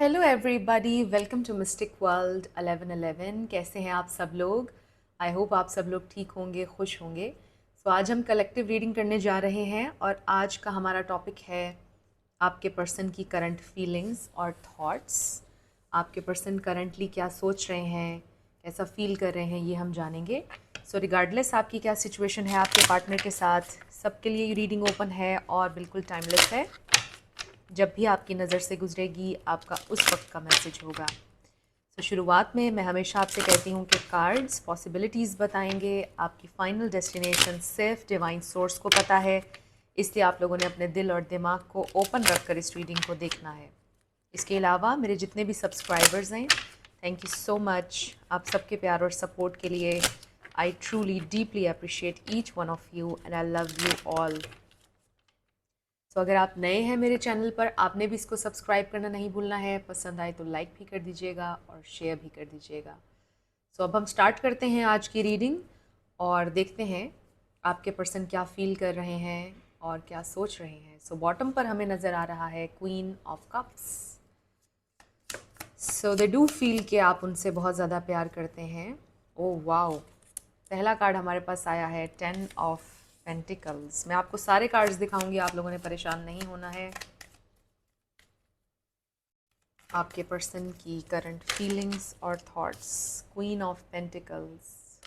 Hello everybody, welcome to mystic world 1111। कैसे हैं आप सब लोग? आई होप आप सब लोग ठीक होंगे, खुश होंगे। आज हम कलेक्टिव रीडिंग करने जा रहे हैं और आज का हमारा टॉपिक है आपके पर्सन की करंट फीलिंग्स और थॉट्स। आपके पर्सन करंटली क्या सोच रहे हैं, कैसा फील कर रहे हैं, ये हम जानेंगे। रिगार्डलेस आपकी क्या सिचुएशन है आपके पार्टनर के साथ, सबके लिए ये रीडिंग ओपन है और बिल्कुल टाइमलेस है। जब भी आपकी नज़र से गुजरेगी आपका उस वक्त का मैसेज होगा। शुरुआत में मैं हमेशा आपसे कहती हूँ कि कार्ड्स पॉसिबिलिटीज़ बताएंगे, आपकी फ़ाइनल डेस्टिनेशन सिर्फ डिवाइन सोर्स को पता है। इसलिए आप लोगों ने अपने दिल और दिमाग को ओपन रख कर इस रीडिंग को देखना है। इसके अलावा मेरे जितने भी सब्सक्राइबर्स हैं, थैंक यू सो मच आप सबके प्यार और सपोर्ट के लिए। I truly deeply appreciate each one of you and I love you all. अगर आप नए हैं मेरे चैनल पर, आपने भी इसको सब्सक्राइब करना नहीं भूलना है। पसंद आए तो लाइक भी कर दीजिएगा और शेयर भी कर दीजिएगा। अब हम स्टार्ट करते हैं आज की रीडिंग और देखते हैं आपके पर्सन क्या फील कर रहे हैं और क्या सोच रहे हैं। बॉटम पर हमें नज़र आ रहा है queen of cups. They do feel कि आप उनसे बहुत ज़्यादा प्यार करते हैं। ओह वाओ, पहला कार्ड हमारे पास आया है 10 ऑफ पेंटिकल्स। मैं आपको सारे कार्ड्स दिखाऊंगी, आप लोगों ने परेशान नहीं होना है। आपके पर्सन की करंट फीलिंग्स और thoughts, queen of pentacles.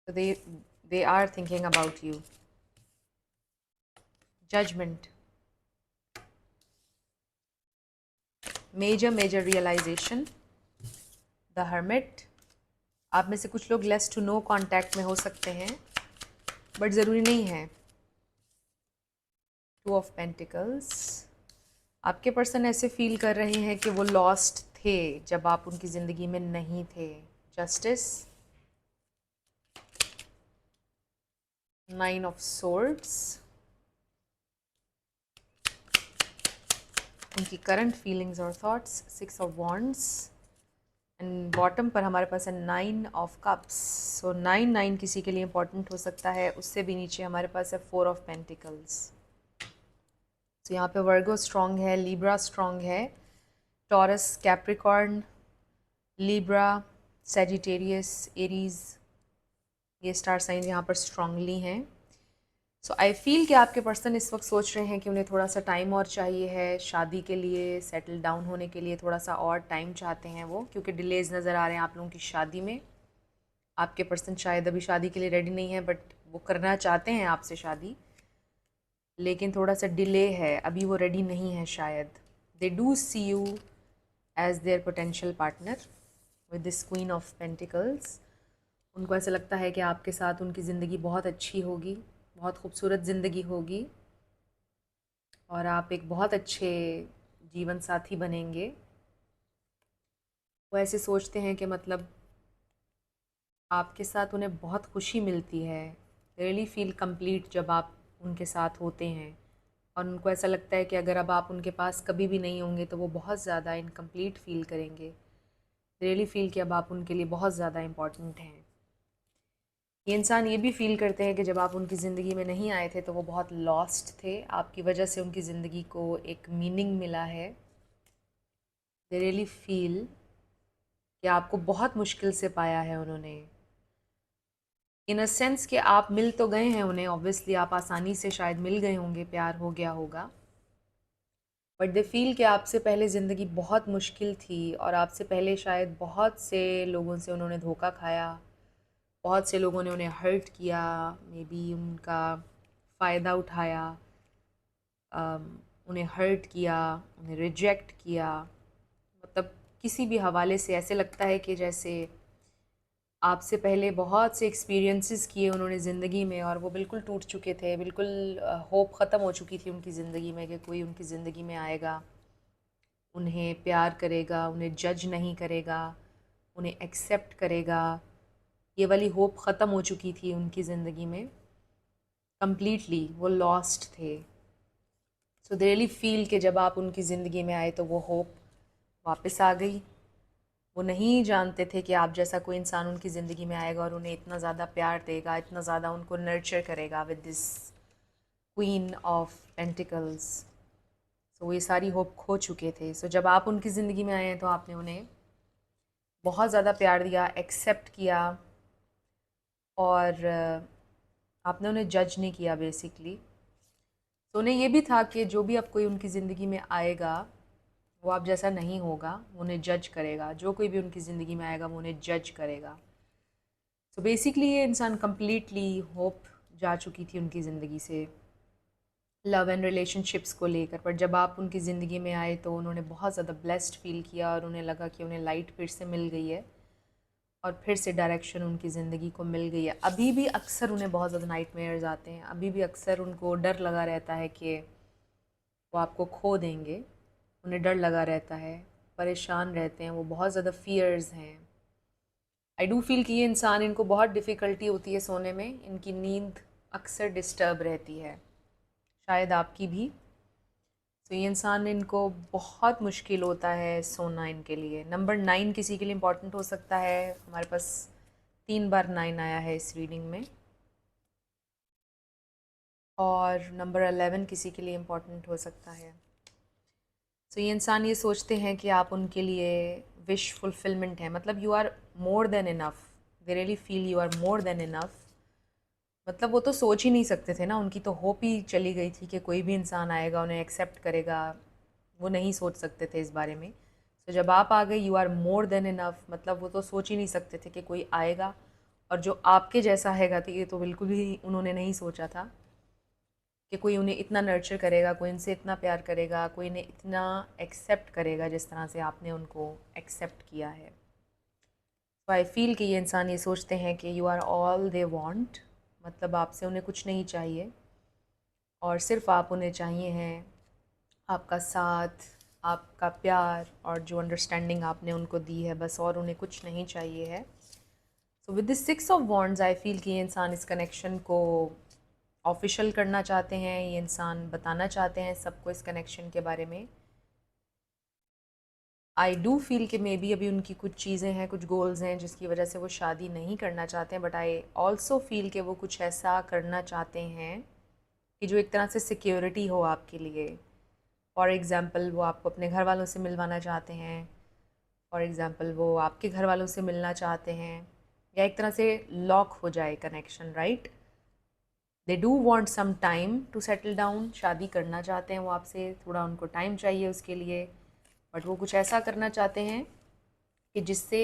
They are thinking about you. Judgement, major realization, the hermit. आप में से कुछ लोग लेस टू नो कांटेक्ट में हो सकते हैं, बट ज़रूरी नहीं है। Two of pentacles. आपके पर्सन ऐसे फील कर रहे हैं कि वो लॉस्ट थे जब आप उनकी ज़िंदगी में नहीं थे। Justice, nine of swords. उनकी करंट फीलिंग्स और thoughts, six of wands. And bottom पर हमारे पास है 9 ऑफ कप्स। सो 9 किसी के लिए इंपॉर्टेंट हो सकता है। उससे भी नीचे हमारे पास है 4 ऑफ पेंटिकल्स। तो यहाँ पे वर्गो स्ट्रॉन्ग है, लिब्रा स्ट्रॉन्ग है, taurus, Capricorn, Libra, Sagittarius, Aries, ये स्टार साइन यहाँ पर स्ट्रांगली हैं। आई फील कि आपके पर्सन इस वक्त सोच रहे हैं कि उन्हें थोड़ा सा टाइम और चाहिए है शादी के लिए, सेटल डाउन होने के लिए थोड़ा सा और टाइम चाहते हैं वो, क्योंकि डिलेज नज़र आ रहे हैं आप लोगों की शादी में। आपके पर्सन शायद अभी शादी के लिए रेडी नहीं है, बट वो करना चाहते हैं आपसे शादी, लेकिन थोड़ा सा डिले है, अभी वो रेडी नहीं है शायद। They do see you as their potential partner with this queen of pentacles. उनको ऐसा लगता है कि आपके साथ उनकी ज़िंदगी बहुत अच्छी होगी, बहुत खूबसूरत ज़िंदगी होगी और आप एक बहुत अच्छे जीवन साथी बनेंगे। वो ऐसे सोचते हैं कि मतलब आपके साथ उन्हें बहुत खुशी मिलती है, रियली फील कंप्लीट जब आप उनके साथ होते हैं। और उनको ऐसा लगता है कि अगर अब आप उनके पास कभी भी नहीं होंगे तो वो बहुत ज़्यादा इनकम्प्लीट फील करेंगे। रियली फील कि अब आप उनके लिए बहुत ज़्यादा इम्पॉर्टेंट हैं। ये इंसान ये भी फील करते हैं कि जब आप उनकी ज़िंदगी में नहीं आए थे तो वो बहुत लॉस्ट थे, आपकी वजह से उनकी ज़िंदगी को एक मीनिंग मिला है। दे रियली फील कि आपको बहुत मुश्किल से पाया है उन्होंने, इन अ सेंस कि आप मिल तो गए हैं उन्हें, ऑब्वियसली आप आसानी से शायद मिल गए होंगे, प्यार हो गया होगा, बट दे फील कि आपसे पहले ज़िंदगी बहुत मुश्किल थी और आपसे पहले शायद बहुत से लोगों से उन्होंने धोखा खाया, बहुत से लोगों ने उन्हें हर्ट किया, मे बी उनका फ़ायदा उठाया, उन्हें हर्ट किया, उन्हें रिजेक्ट किया। मतलब किसी भी हवाले से ऐसे लगता है कि जैसे आपसे पहले बहुत से एक्सपीरियंसेस किए उन्होंने ज़िंदगी में और वो बिल्कुल टूट चुके थे, बिल्कुल होप ख़त्म हो चुकी थी उनकी ज़िंदगी में कि कोई उनकी ज़िंदगी में आएगा, उन्हें प्यार करेगा, उन्हें जज नहीं करेगा, उन्हें एक्सेप्ट करेगा। ये वाली होप ख़त्म हो चुकी थी उनकी ज़िंदगी में कम्प्लीटली, वो लॉस्ट थे। दे रियली फील कि जब आप उनकी ज़िंदगी में आए तो वो होप वापस आ गई। वो नहीं जानते थे कि आप जैसा कोई इंसान उनकी ज़िंदगी में आएगा और उन्हें इतना ज़्यादा प्यार देगा, इतना ज़्यादा उनको नर्चर करेगा with this queen of pentacles. So ये सारी होप खो चुके थे। सो जब आप उनकी ज़िंदगी में आए हैं तो आपने उन्हें बहुत ज़्यादा प्यार दिया, एक्सेप्ट किया, और आपने उन्हें जज नहीं किया बेसिकली। तो उन्हें ये भी था कि जो भी अब कोई उनकी ज़िंदगी में आएगा वो आप जैसा नहीं होगा, वो उन्हें जज करेगा। जो कोई भी उनकी ज़िंदगी में आएगा वो उन्हें जज करेगा। तो बेसिकली ये इंसान कम्प्लीटली होप जा चुकी थी उनकी ज़िंदगी से, लव एंड रिलेशनशिप्स को लेकर। पर जब आप उनकी ज़िंदगी में आए तो उन्होंने बहुत ज़्यादा ब्लेस्ड फील किया और उन्हें लगा कि उन्हें लाइट फिर से मिल गई है और फिर से डायरेक्शन उनकी ज़िंदगी को मिल गई है। अभी भी अक्सर उन्हें बहुत ज़्यादा नाइटमेयर्स आते हैं, अभी भी अक्सर उनको डर लगा रहता है कि वो आपको खो देंगे। उन्हें डर लगा रहता है, परेशान रहते हैं, वो बहुत ज़्यादा फ़ियर्स हैं। आई डू फील कि ये इंसान, इनको बहुत डिफ़िकल्टी होती है सोने में, इनकी नींद अक्सर डिस्टर्ब रहती है, शायद आपकी भी। तो ये इंसान, इनको बहुत मुश्किल होता है सोना इनके लिए। नंबर 9 किसी के लिए इम्पॉर्टेंट हो सकता है। हमारे पास 3 बार 9 आया है इस रीडिंग में। और नंबर 11 किसी के लिए इम्पॉर्टेंट हो सकता है। तो ये इंसान ये सोचते हैं कि आप उनके लिए विश फुलफिलमेंट है, मतलब you are more than enough. They really feel you are more than enough. मतलब वो तो सोच ही नहीं सकते थे ना, उनकी तो होप ही चली गई थी कि कोई भी इंसान आएगा उन्हें एक्सेप्ट करेगा। वो नहीं सोच सकते थे इस बारे में। तो जब आप आ गए, you are more than enough, मतलब वो तो सोच ही नहीं सकते थे कि कोई आएगा और जो आपके जैसा हैगा। तो ये तो बिल्कुल भी उन्होंने नहीं सोचा था कि कोई उन्हें इतना नर्चर करेगा, कोई इनसे इतना प्यार करेगा, कोई इन्हें इतना एक्सेप्ट करेगा जिस तरह से आपने उनको एक्सेप्ट किया है। तो आई फील कि ये इंसान ये सोचते हैं कि you are all they want, मतलब आपसे उन्हें कुछ नहीं चाहिए और सिर्फ आप उन्हें चाहिए हैं आपका साथ, आपका प्यार और जो अंडरस्टैंडिंग आपने उनको दी है, बस, और उन्हें कुछ नहीं चाहिए है। So with this 6 of wands I feel कि ये इंसान इस कनेक्शन को ऑफिशियल करना चाहते हैं। ये इंसान बताना चाहते हैं सबको इस कनेक्शन के बारे में। आई डू फील कि मे बी अभी उनकी कुछ चीज़ें हैं, कुछ गोल्स हैं जिसकी वजह से वो शादी नहीं करना चाहते हैं। बट आई ऑल्सो फील कि वो कुछ ऐसा करना चाहते हैं कि जो एक तरह से सिक्योरिटी हो आपके लिए। फॉर एग्ज़ाम्पल वो आपको अपने घर वालों से मिलवाना चाहते हैं, फॉर एग्ज़ाम्पल वो आपके घर वालों से मिलना चाहते हैं, या एक तरह से लॉक हो जाए connection, right. They do want some time to settle down, शादी करना चाहते हैं वो आपसे, थोड़ा उनको टाइम चाहिए उसके लिए। बट वो कुछ ऐसा करना चाहते हैं कि जिससे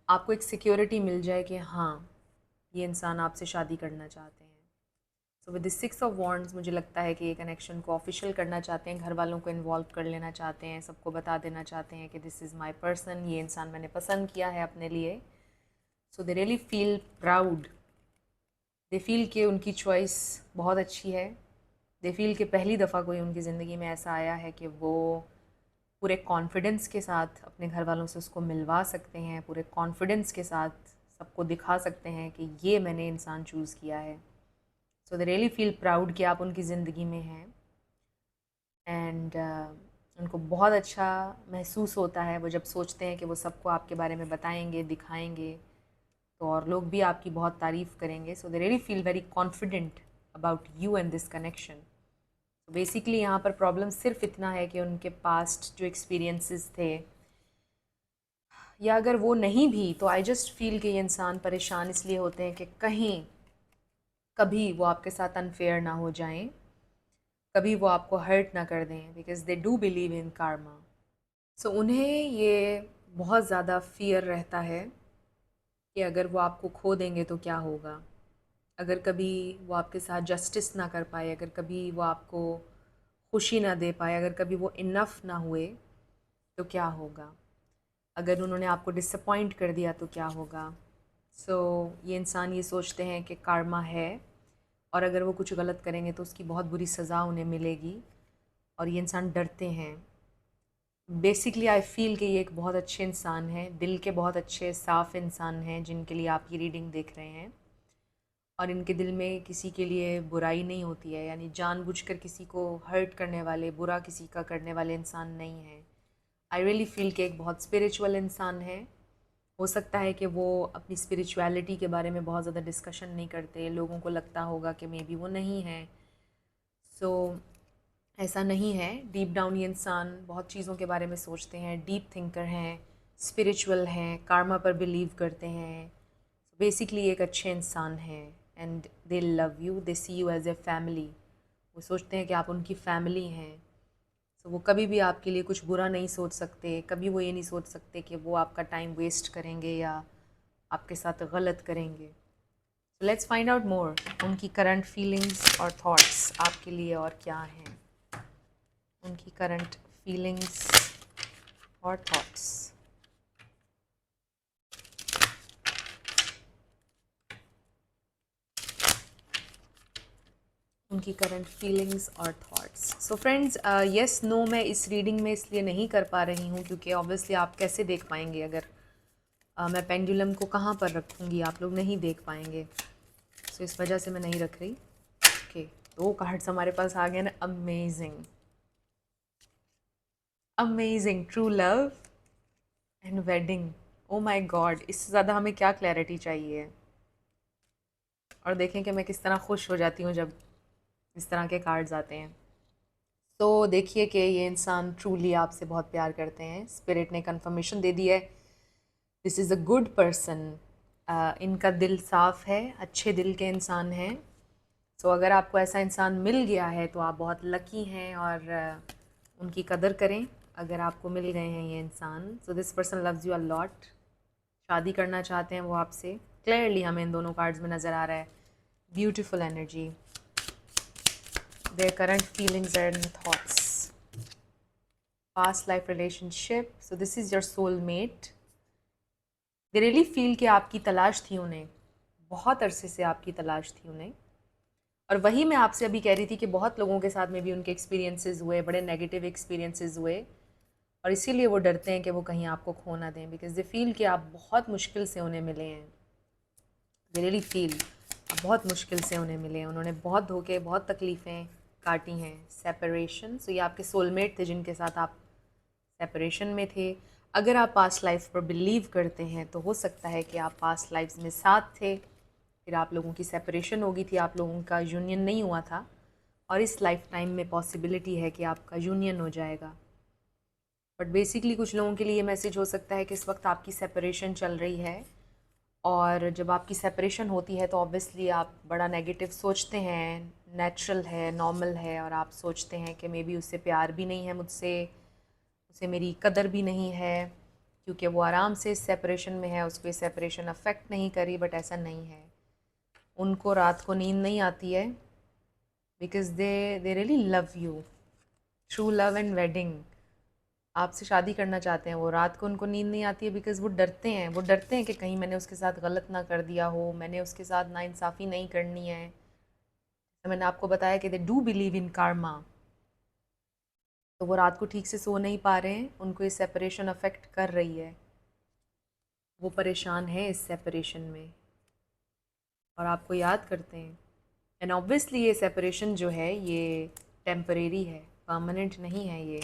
आपको एक सिक्योरिटी मिल जाए कि हाँ, ये इंसान आपसे शादी करना चाहते हैं। So with the 6 of wands मुझे लगता है कि ये कनेक्शन को ऑफिशियल करना चाहते हैं, घर वालों को इन्वॉल्व कर लेना चाहते हैं, सबको बता देना चाहते हैं कि दिस इज़ माई पर्सन, ये इंसान मैंने पसंद किया है अपने लिए। So they really feel proud, they feel कि उनकी चॉइस बहुत अच्छी है। दे फील कि पहली दफ़ा कोई उनकी ज़िंदगी में ऐसा आया है कि वो पूरे कॉन्फिडेंस के साथ अपने घर वालों से उसको मिलवा सकते हैं, पूरे कॉन्फिडेंस के साथ सबको दिखा सकते हैं कि ये मैंने इंसान चूज़ किया है। सो दे रियली फील प्राउड कि आप उनकी ज़िंदगी में हैं। एंड उनको बहुत अच्छा महसूस होता है वो जब सोचते हैं कि वो सबको आपके बारे में बताएंगे, दिखाएंगे, तो और लोग भी आपकी बहुत तारीफ़ करेंगे। So they really feel very confident about you and this connection. तो बेसिकली यहाँ पर प्रॉब्लम सिर्फ इतना है कि उनके पास्ट जो एक्सपीरियंसेस थे, या अगर वो नहीं भी, तो आई जस्ट फील कि ये इंसान परेशान इसलिए होते हैं कि कहीं कभी वो आपके साथ अनफेयर ना हो जाएं, कभी वो आपको हर्ट ना कर दें, because they do believe in karma. So उन्हें ये बहुत ज़्यादा फियर रहता है कि अगर वो आपको खो देंगे तो क्या होगा, अगर कभी वो आपके साथ जस्टिस ना कर पाए, अगर कभी वो आपको खुशी ना दे पाए, अगर कभी वो इनफ ना हुए तो क्या होगा, अगर उन्होंने आपको डिसअपॉइंट कर दिया तो क्या होगा। सो ये इंसान ये सोचते हैं कि कार्मा है और अगर वो कुछ गलत करेंगे तो उसकी बहुत बुरी सज़ा उन्हें मिलेगी, और ये इंसान डरते हैं। बेसिकली आई फील कि ये एक बहुत अच्छे इंसान हैं, दिल के बहुत अच्छे साफ़ इंसान हैं जिनके लिए आप ये रीडिंग देख रहे हैं, और इनके दिल में किसी के लिए बुराई नहीं होती है, यानी जानबूझकर किसी को हर्ट करने वाले, बुरा किसी का करने वाले इंसान नहीं हैं। आई रियली फील कि एक बहुत स्पिरिचुअल इंसान है। हो सकता है कि वो अपनी स्पिरिचुअलिटी के बारे में बहुत ज़्यादा डिस्कशन नहीं करते, लोगों को लगता होगा कि मे बी वो नहीं है। सो ऐसा नहीं है। डीप डाउन ये इंसान बहुत चीज़ों के बारे में सोचते हैं, डीप थिंकर हैं, स्पिरिचुअल हैं, कार्मा पर बिलीव करते हैं। बेसिकली एक अच्छे इंसान हैं and they love you, they see you as a family. वो सोचते हैं कि आप उनकी फैमिली हैं। तो वो कभी भी आपके लिए कुछ बुरा नहीं सोच सकते, कभी वो ये नहीं सोच सकते कि वो आपका टाइम वेस्ट करेंगे या आपके साथ गलत करेंगे। So let's find out more उनकी करंट फीलिंग्स और थॉट्स आपके लिए और क्या हैं। उनकी करंट फीलिंग्स और थॉट्स। उनकी करंट फीलिंग्स और thoughts. So friends, yes no मैं इस रीडिंग में इसलिए नहीं कर पा रही हूँ क्योंकि ऑब्वियसली आप कैसे देख पाएंगे अगर मैं पेंडुलम को कहाँ पर रखूँगी, आप लोग नहीं देख पाएंगे। सो इस वजह से मैं नहीं रख रही। ओके, 2 कार्ड्स हमारे पास आ गए ना। Amazing, amazing, true love and wedding. Oh my God, इससे ज़्यादा हमें क्या क्लैरिटी चाहिए। और देखें कि मैं किस तरह खुश हो जाती हूँ जब इस तरह के कार्ड्स आते हैं। तो देखिए कि ये इंसान ट्रूली आपसे बहुत प्यार करते हैं। स्पिरिट ने कंफर्मेशन दे दी है, this is a good person. इनका दिल साफ़ है, अच्छे दिल के इंसान हैं। सो अगर आपको ऐसा इंसान मिल गया है तो आप बहुत लकी हैं और उनकी कदर करें अगर आपको मिल गए हैं ये इंसान। So this person loves you a lot. शादी करना चाहते हैं वो आपसे, क्लियरली हमें इन दोनों कार्ड्स में नज़र आ रहा है। Beautiful energy, their current feelings and thoughts, past life relationship, so this is your soulmate. they really feel कि आपकी तलाश थी उन्हें, बहुत अरसे से आपकी तलाश थी उन्हें। और वही मैं आपसे अभी कह रही थी कि बहुत लोगों के साथ में भी उनके एक्सपीरियंसेस हुए, बड़े नेगेटिव एक्सपीरियंसेस हुए और इसीलिए वो डरते हैं कि वो कहीं आपको खो ना दें, बिकॉज दे फील कि आप बहुत मुश्किल से उन्हें मिले हैं। दे रियली फील आप बहुत मुश्किल से उन्हें मिले हैं, उन्होंने बहुत धोखे, बहुत तकलीफ़ें काटी हैं। सेपरेशन, सो ये आपके सोलमेट थे जिनके साथ आप सेपरेशन में थे। अगर आप पास्ट लाइफ पर बिलीव करते हैं तो हो सकता है कि आप पास्ट लाइफ्स में साथ थे, फिर आप लोगों की सेपरेशन हो गई थी, आप लोगों का यूनियन नहीं हुआ था और इस लाइफ टाइम में पॉसिबिलिटी है कि आपका यूनियन हो जाएगा। बट बेसिकली कुछ लोगों के लिए ये मैसेज हो सकता है कि इस वक्त आपकी सेपरेशन चल रही है और जब आपकी सेपरेशन होती है तो ऑब्वियसली आप बड़ा नेगेटिव सोचते हैं, नेचुरल है, नॉर्मल है, और आप सोचते हैं कि मे बी उससे प्यार भी नहीं है मुझसे, उसे मेरी कदर भी नहीं है क्योंकि वो आराम से इस सेपरेशन में है, उसको ये सेपरेशन अफेक्ट नहीं करी। बट ऐसा नहीं है, उनको रात को नींद नहीं आती है because they really love you. True love and wedding, आपसे शादी करना चाहते हैं वो। रात को उनको नींद नहीं आती है बिकॉज़ वो डरते हैं कि कहीं मैंने उसके साथ गलत ना कर दिया हो, मैंने उसके साथ नाइंसाफ़ी नहीं करनी है। तो मैंने आपको बताया कि दे डू बिलीव इन कार्मा, तो वो रात को ठीक से सो नहीं पा रहे हैं, उनको ये सेपरेशन अफेक्ट कर रही है, वो परेशान है इस सेपरेशन में और आपको याद करते हैं। एंड ऑब्वियसली ये सेपरेशन जो है ये टेम्परेरी है, परमानेंट नहीं है ये।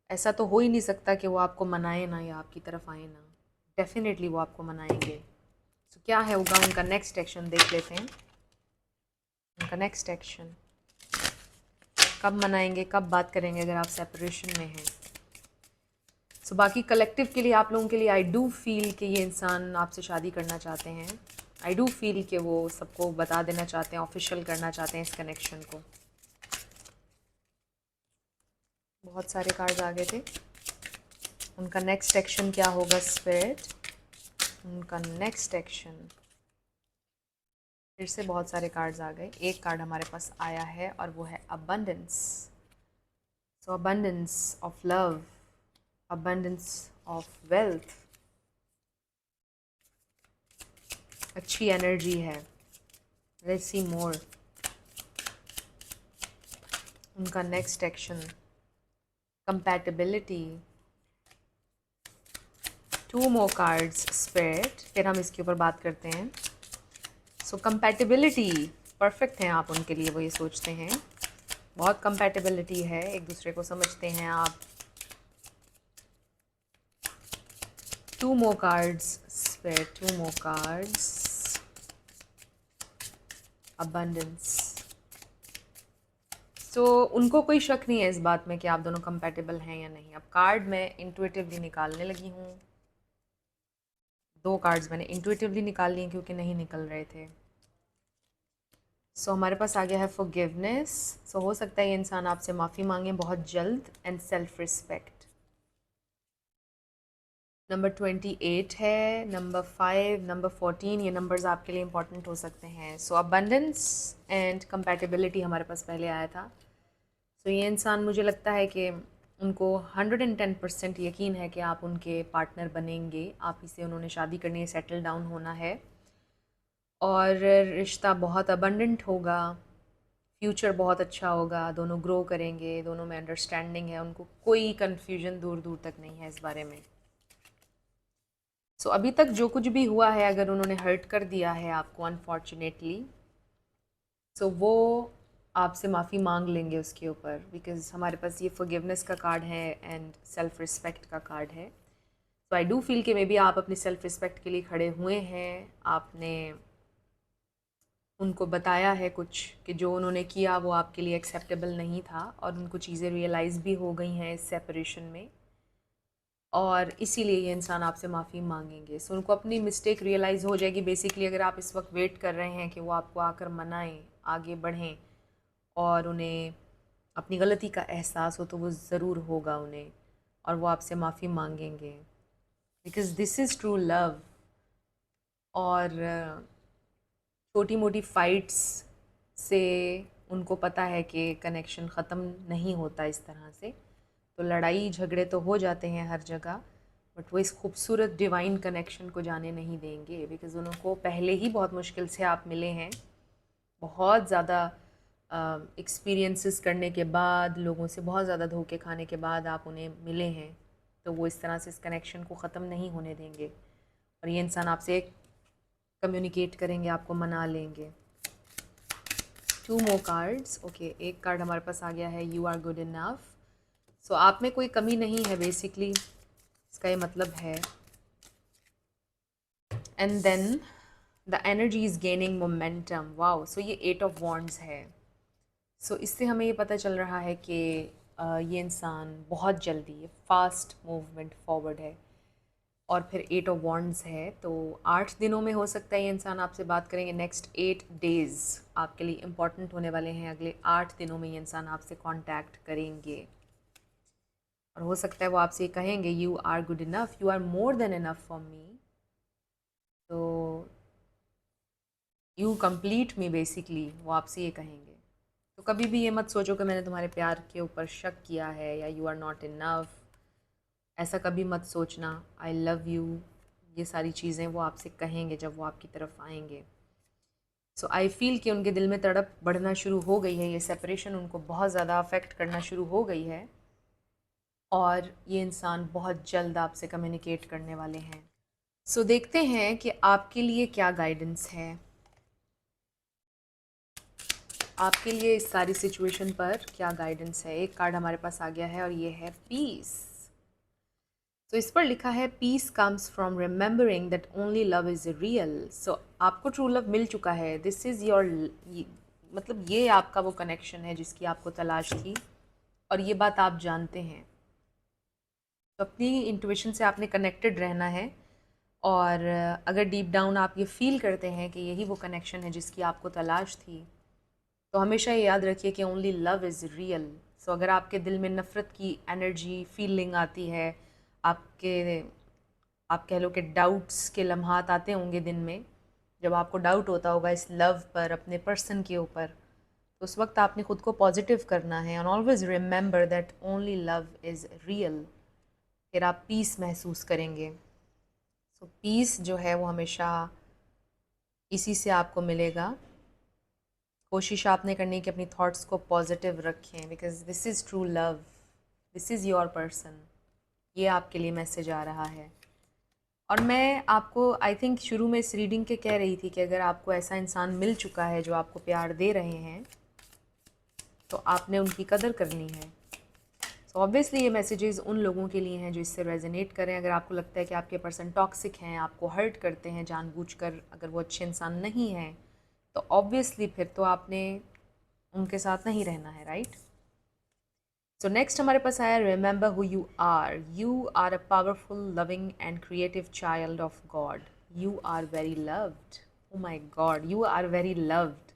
ऐसा तो हो ही नहीं सकता कि वो आपको मनाए ना या आपकी तरफ आए ना, डेफिनेटली वो आपको मनाएंगे। तो क्या है होगा उनका नेक्स्ट एक्शन, देख लेते हैं। उनका नेक्स्ट एक्शन कब मनाएंगे, कब बात करेंगे अगर आप सेपरेशन में हैं। सो बाकी कलेक्टिव के लिए, आप लोगों के लिए, आई डू फील कि ये इंसान आपसे शादी करना चाहते हैं। आई डू फील कि वो सबको बता देना चाहते हैं, ऑफिशियल करना चाहते हैं इस कनेक्शन को। बहुत सारे कार्ड्स आ गए थे। उनका नेक्स्ट एक्शन क्या होगा स्पिरिट, उनका नेक्स्ट एक्शन। फिर से बहुत सारे कार्ड्स आ गए, एक कार्ड हमारे पास आया है और वो है abundance. So abundance of love, abundance of wealth, अच्छी एनर्जी है। लेट्स सी मोर। उनका next action compatibility, 2 more cards spirit, फिर हम इसके ऊपर बात करते हैं। सो कंपैटिबिलिटी परफेक्ट हैं आप उनके लिए, वो ये सोचते हैं बहुत कंपैटिबिलिटी है, एक दूसरे को समझते हैं आप। 2 more cards spirit, 2 more cards, abundance, तो उनको कोई शक नहीं है इस बात में कि आप दोनों कंपेटेबल हैं या नहीं। अब कार्ड मैं इंट्यूटिवली निकालने लगी हूँ। 2 कार्ड्स मैंने इंट्यूटिवली निकाल लिए क्योंकि नहीं निकल रहे थे। सो हमारे पास आ गया है फॉरगिवनेस। सो हो सकता है ये इंसान आपसे माफ़ी मांगे बहुत जल्द, एंड सेल्फ रिस्पेक्ट। नंबर 28 है, नंबर 5, नंबर 14, ये नंबर्स आपके लिए इंपॉर्टेंट हो सकते हैं। सो अबंडेंस एंड कंपैटिबिलिटी हमारे पास पहले आया था। सो ये इंसान, मुझे लगता है कि उनको 110% यकीन है कि आप उनके पार्टनर बनेंगे। आप ही से उन्होंने शादी करनी है, सेटल डाउन होना है, और रिश्ता बहुत अबंडेंट होगा, फ्यूचर बहुत अच्छा होगा, दोनों ग्रो करेंगे, दोनों में अंडरस्टैंडिंग है, उनको कोई कन्फ्यूजन दूर दूर तक नहीं है इस बारे में। सो अभी तक जो कुछ भी हुआ है, अगर उन्होंने हर्ट कर दिया है आपको अनफॉर्चुनेटली, सो वो आपसे माफ़ी मांग लेंगे उसके ऊपर, बिकॉज़ हमारे पास ये फॉरगिवनेस का कार्ड है एंड सेल्फ रिस्पेक्ट का कार्ड है। सो आई डू फील कि मे बी आप अपनी सेल्फ रिस्पेक्ट के लिए खड़े हुए हैं। आपने उनको बताया है कुछ कि जो उन्होंने किया वो आपके लिए एक्सेप्टेबल नहीं था, और उनको चीज़ें रियलाइज़ भी हो गई हैं इस सेपरेशन में, और इसीलिए ये इंसान आपसे माफ़ी मांगेंगे। सो उनको अपनी मिस्टेक रियलाइज़ हो जाएगी। बेसिकली अगर आप इस वक्त वेट कर रहे हैं कि वो आपको आकर मनाएं, आगे बढ़ें, और उन्हें अपनी गलती का एहसास हो, तो वो ज़रूर होगा उन्हें, और वो आपसे माफ़ी मांगेंगे, because this is true love. और छोटी मोटी फ़ाइट्स से उनको पता है कि कनेक्शन ख़त्म नहीं होता इस तरह से। तो लड़ाई झगड़े तो हो जाते हैं हर जगह, बट वो इस खूबसूरत डिवाइन कनेक्शन को जाने नहीं देंगे, बिकॉज़ उनको पहले ही बहुत मुश्किल से आप मिले हैं। बहुत ज़्यादा एक्सपीरियंसेस करने के बाद, लोगों से बहुत ज़्यादा धोखे खाने के बाद आप उन्हें मिले हैं, तो वो इस तरह से इस कनेक्शन को ख़त्म नहीं होने देंगे, और ये इंसान आपसे कम्युनिकेट करेंगे, आपको मना लेंगे। 2 मोर कार्ड्स। ओके, एक कार्ड हमारे पास आ गया है, यू आर गुड इनफ। सो आप में कोई कमी नहीं है बेसिकली, इसका ये मतलब है। And then the energy is gaining momentum. Wow, so ये 8 ऑफ वॉन्ड्स है। सो इससे हमें ये पता चल रहा है कि ये इंसान बहुत जल्दी, फास्ट मूवमेंट फॉरवर्ड है, और फिर 8 ऑफ वॉन्ड्स है। तो 8 दिनों में हो सकता है ये इंसान आपसे बात करेंगे। नेक्स्ट 8 डेज़ आपके लिए इम्पॉर्टेंट होने वाले हैं। अगले 8 दिनों में ये इंसान आपसे कांटेक्ट करेंगे, और हो सकता है वो आपसे कहेंगे you are good enough, you are more than enough for me, तो यू कंप्लीट मी, बेसिकली वो आपसे ये कहेंगे। तो कभी भी ये मत सोचो कि मैंने तुम्हारे प्यार के ऊपर शक किया है, या यू आर नॉट इनफ, ऐसा कभी मत सोचना। आई लव यू, ये सारी चीज़ें वो आपसे कहेंगे जब वो आपकी तरफ आएंगे। सो आई फील कि उनके दिल में तड़प बढ़ना शुरू हो गई है, ये सेपरेशन उनको बहुत ज़्यादा अफेक्ट करना शुरू हो गई है, और ये इंसान बहुत जल्द आपसे कम्युनिकेट करने वाले हैं। सो देखते हैं कि आपके लिए क्या गाइडेंस है, आपके लिए इस सारी सिचुएशन पर क्या गाइडेंस है। एक कार्ड हमारे पास आ गया है, और ये है पीस। तो इस पर लिखा है peace comes from remembering that only love is real. So आपको ट्रू लव मिल चुका है। दिस इज़ योर, मतलब ये आपका वो कनेक्शन है जिसकी आपको तलाश थी, और ये बात आप जानते हैं। तो अपनी इंट्यूशन से आपने कनेक्टेड रहना है, और अगर डीप डाउन आप ये फील करते हैं कि यही वो कनेक्शन है जिसकी आपको तलाश थी, तो हमेशा ये याद रखिए कि ओनली लव इज़ रियल। सो अगर आपके दिल में नफ़रत की एनर्जी फीलिंग आती है, आपके, आप कह लो कि डाउट्स के लम्हात आते होंगे दिन में, जब आपको डाउट होता होगा इस लव पर, अपने पर्सन के ऊपर, तो उस वक्त आपने ख़ुद को पॉजिटिव करना है, and always remember that only love is real. फिर आप पीस महसूस करेंगे। सो पीस जो है वो हमेशा इसी से आपको मिलेगा। कोशिश आपने करनी है कि अपनी थॉट्स को पॉजिटिव रखें, because this is true love, this is your person. ये आपके लिए मैसेज आ रहा है। और मैं आपको आई थिंक शुरू में इस रीडिंग के कह रही थी कि अगर आपको ऐसा इंसान मिल चुका है जो आपको प्यार दे रहे हैं, तो आपने उनकी कदर करनी है। सो ऑब्वियसली ये मैसेजेस उन लोगों के लिए हैं जो इससे रेजोनेट करें। अगर आपको लगता है कि आपके पर्सन टॉक्सिक हैं, आपको हर्ट करते हैं जानबूझकर, अगर वो अच्छे इंसान नहीं हैं, तो ऑब्वियसली फिर तो आपने उनके साथ नहीं रहना है, राइट। सो नेक्स्ट हमारे पास आया remember who you are a powerful loving and creative child of God, you are very loved, oh my God, you are very loved,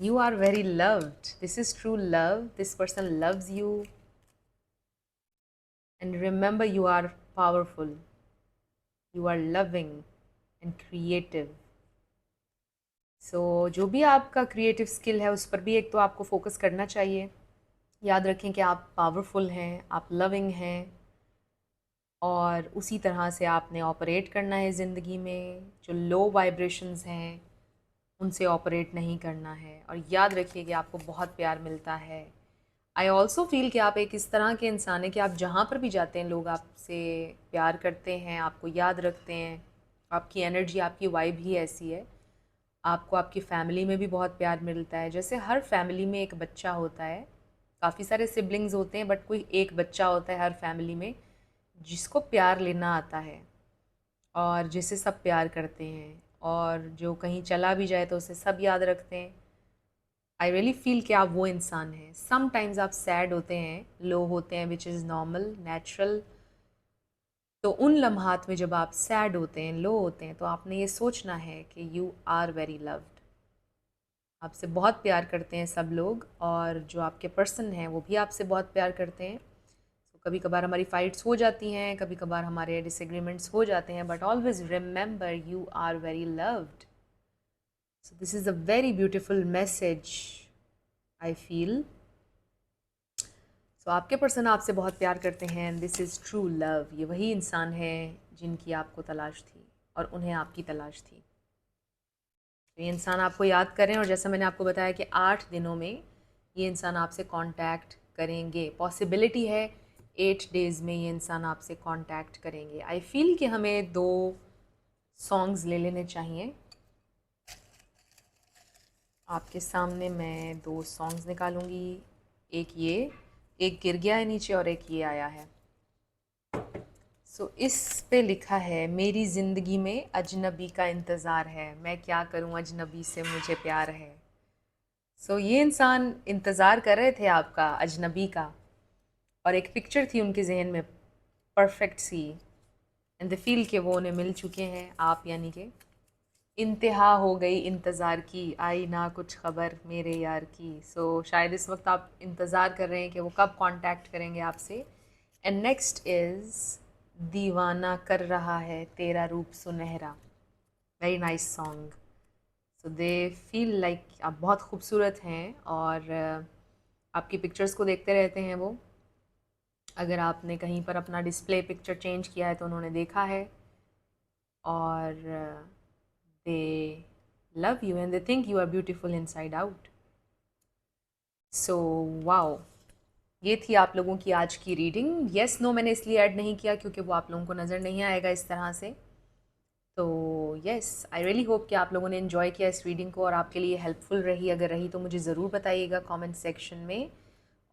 you are very loved, this is true love, this person loves you, and remember you are powerful, you are loving and creative. सो जो भी आपका creative skill है उस पर भी एक तो आपको फोकस करना चाहिए। याद रखें कि आप पावरफुल हैं, आप लविंग हैं, और उसी तरह से आपने ऑपरेट करना है ज़िंदगी में। जो लो वाइब्रेशंस हैं उनसे ऑपरेट नहीं करना है, और याद रखिए कि आपको बहुत प्यार मिलता है। आई ऑल्सो फील कि आप एक इस तरह के इंसान हैं कि आप जहाँ पर भी जाते हैं लोग आपसे प्यार करते हैं, आपको याद रखते हैं, आपकी एनर्जी, आपकी वाइब ही ऐसी है। आपको आपकी फ़ैमिली में भी बहुत प्यार मिलता है, जैसे हर फैमिली में एक बच्चा होता है, काफ़ी सारे सिबलिंग्स होते हैं बट कोई एक बच्चा होता है हर फैमिली में जिसको प्यार लेना आता है और जिसे सब प्यार करते हैं, और जो कहीं चला भी जाए तो उसे सब याद रखते हैं। आई रियली फील कि आप वो इंसान हैं। समटाइम्स आप सैड होते हैं, लो होते हैं, विच इज़ नॉर्मल, नेचुरल। तो उन लम्हात में जब आप सैड होते हैं, लो होते हैं, तो आपने ये सोचना है कि यू आर वेरी लव्ड, आपसे बहुत प्यार करते हैं सब लोग, और जो आपके पर्सन हैं वो भी आपसे बहुत प्यार करते हैं। तो कभी कभार हमारी फ़ाइट्स हो जाती हैं, कभी कभार हमारे डिसएग्रीमेंट्स हो जाते हैं, but always remember you are very loved. So this is a very beautiful message I feel. So आपके पर्सन आपसे बहुत प्यार करते हैं, and this is true love. ये वही इंसान है जिनकी आपको तलाश थी और उन्हें आपकी तलाश थी। तो ये इंसान आपको याद करें, और जैसा मैंने आपको बताया कि 8 दिनों में ये इंसान आपसे कांटेक्ट करेंगे। पॉसिबिलिटी है 8 डेज़ में ये इंसान आपसे कांटेक्ट करेंगे। आई फील कि हमें 2 सॉन्ग्स ले लेने चाहिए। आपके सामने मैं 2 सॉन्ग्स निकालूंगी, एक गिर गया है नीचे और एक ये आया है। सो इस पे लिखा है, मेरी ज़िंदगी में अजनबी का इंतज़ार है, मैं क्या करूं अजनबी से मुझे प्यार है। सो ये इंसान इंतज़ार कर रहे थे आपका, अजनबी का, और एक पिक्चर थी उनके जहन में परफेक्ट सी, एंड द फील कि वो उन्हें मिल चुके हैं, आप यानी कि इंतहा हो गई इंतज़ार की, आई ना कुछ ख़बर मेरे यार की। सो शायद इस वक्त आप इंतज़ार कर रहे हैं कि वो कब कांटेक्ट करेंगे आपसे। एंड नेक्स्ट इज़ दीवाना कर रहा है तेरा रूप सुनहरा, very nice song. So they feel like आप बहुत खूबसूरत हैं, और आपकी पिक्चर्स को देखते रहते हैं वो। अगर आपने कहीं पर अपना डिस्प्ले पिक्चर चेंज किया है तो उन्होंने देखा है, और they love you and they think you are beautiful inside out. So wow, ये थी आप लोगों की आज की रीडिंग। येस नो मैंने इसलिए ऐड नहीं किया क्योंकि वो आप लोगों को नज़र नहीं आएगा इस तरह से। तो येस, आई रियली होप कि आप लोगों ने इन्जॉय किया इस रीडिंग को और आपके लिए हेल्पफुल रही। अगर रही तो मुझे ज़रूर बताइएगा कमेंट सेक्शन में।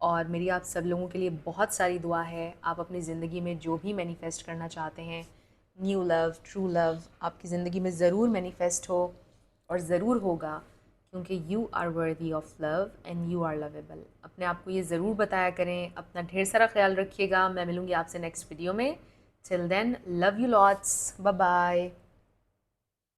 और मेरी आप सब लोगों के लिए बहुत सारी दुआ है। आप अपनी ज़िंदगी में जो भी मैनिफेस्ट करना चाहते हैं, न्यू लव, ट्रू लव, आपकी ज़िंदगी में ज़रूर मैनिफेस्ट हो, और ज़रूर होगा, क्योंकि you are worthy of love and you are lovable. अपने आप को ये ज़रूर बताया करें। अपना ढेर सारा ख्याल रखिएगा। मैं मिलूँगी आपसे नेक्स्ट वीडियो में। Till then, love you lots, bye bye.